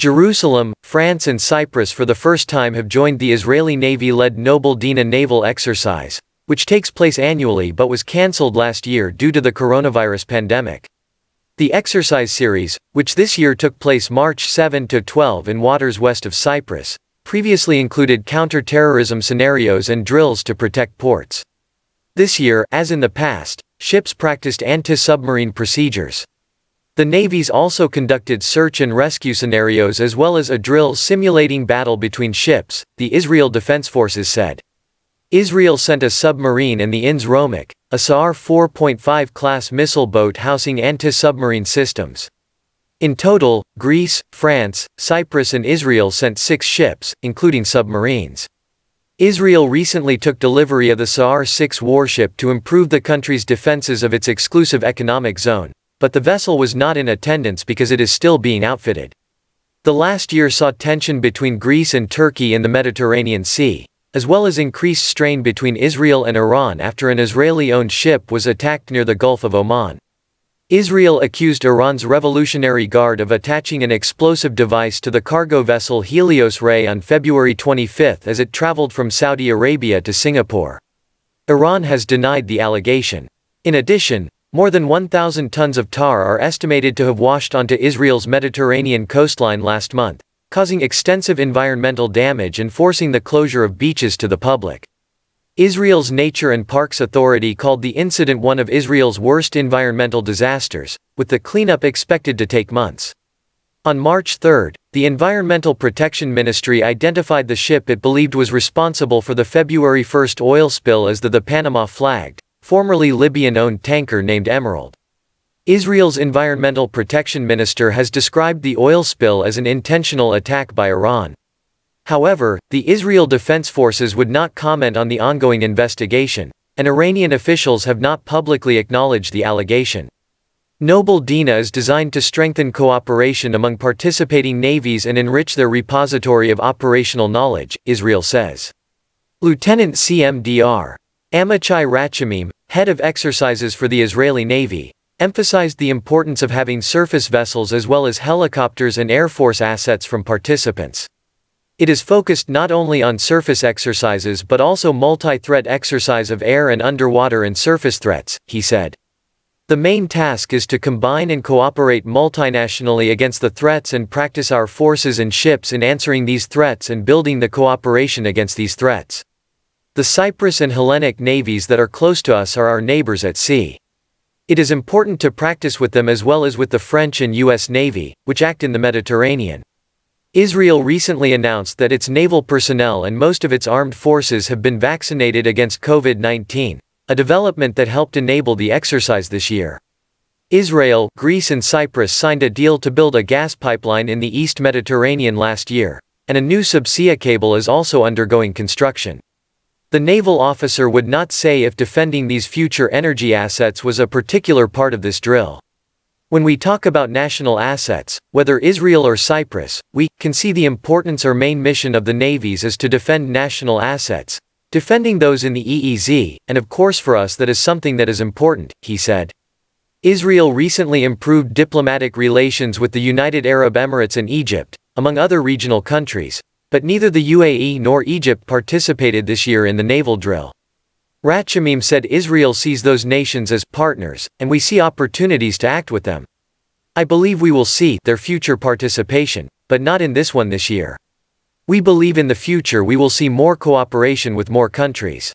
Jerusalem, France and Cyprus for the first time have joined the Israeli Navy-led Dina naval exercise, which takes place annually but was cancelled last year due to the coronavirus pandemic. The exercise series, which this year took place March 7 to 12 in waters west of Cyprus, previously included counter-terrorism scenarios and drills to protect ports. This year, as in the past, ships practiced anti-submarine procedures. The navies also conducted search and rescue scenarios as well as a drill simulating battle between ships, the Israel Defense Forces said. Israel sent a submarine and the INS Romek, a Sa'ar 4.5 class missile boat housing anti-submarine systems. In total, Greece, France, Cyprus and Israel sent 6 ships, including submarines. Israel recently took delivery of the Sa'ar 6 warship to improve the country's defenses of its exclusive economic zone, but the vessel was not in attendance because it is still being outfitted. The last year saw tension between Greece and Turkey in the Mediterranean Sea, as well as increased strain between Israel and Iran after an Israeli-owned ship was attacked near the Gulf of Oman. Israel accused Iran's Revolutionary Guard of attaching an explosive device to the cargo vessel Helios Ray on February 25 as it traveled from Saudi Arabia to Singapore. Iran has denied the allegation. In addition, more than 1,000 tons of tar are estimated to have washed onto Israel's Mediterranean coastline last month, causing extensive environmental damage and forcing the closure of beaches to the public. Israel's Nature and Parks Authority called the incident one of Israel's worst environmental disasters, with the cleanup expected to take months. On March 3, the Environmental Protection Ministry identified the ship it believed was responsible for the February 1 oil spill as the Panama-flagged, formerly Libyan-owned tanker named Emerald. Israel's Environmental Protection Minister has described the oil spill as an intentional attack by Iran. However, the Israel Defense Forces would not comment on the ongoing investigation, and Iranian officials have not publicly acknowledged the allegation. Naval Dina is designed to strengthen cooperation among participating navies and enrich their repository of operational knowledge, Israel says. Lieutenant CMDR Amichai Rachamim, head of exercises for the Israeli Navy, emphasized the importance of having surface vessels as well as helicopters and Air Force assets from participants. It is focused not only on surface exercises but also multi-threat exercise of air and underwater and surface threats, he said. The main task is to combine and cooperate multinationally against the threats and practice our forces and ships in answering these threats and building the cooperation against these threats. The Cyprus and Hellenic navies that are close to us are our neighbors at sea. It is important to practice with them as well as with the French and U.S. Navy, which act in the Mediterranean. Israel recently announced that its naval personnel and most of its armed forces have been vaccinated against COVID-19, a development that helped enable the exercise this year. Israel, Greece and Cyprus signed a deal to build a gas pipeline in the East Mediterranean last year, and a new subsea cable is also undergoing construction. The naval officer would not say if defending these future energy assets was a particular part of this drill. When we talk about national assets, whether Israel or Cyprus, we can see the importance or main mission of the navies is to defend national assets, defending those in the EEZ, and of course for us that is something that is important, he said. Israel recently improved diplomatic relations with the United Arab Emirates and Egypt, among other regional countries, but neither the UAE nor Egypt participated this year in the naval drill. Rachamim said Israel sees those nations as partners, and we see opportunities to act with them. I believe we will see their future participation, but not in this one this year. We believe in the future we will see more cooperation with more countries.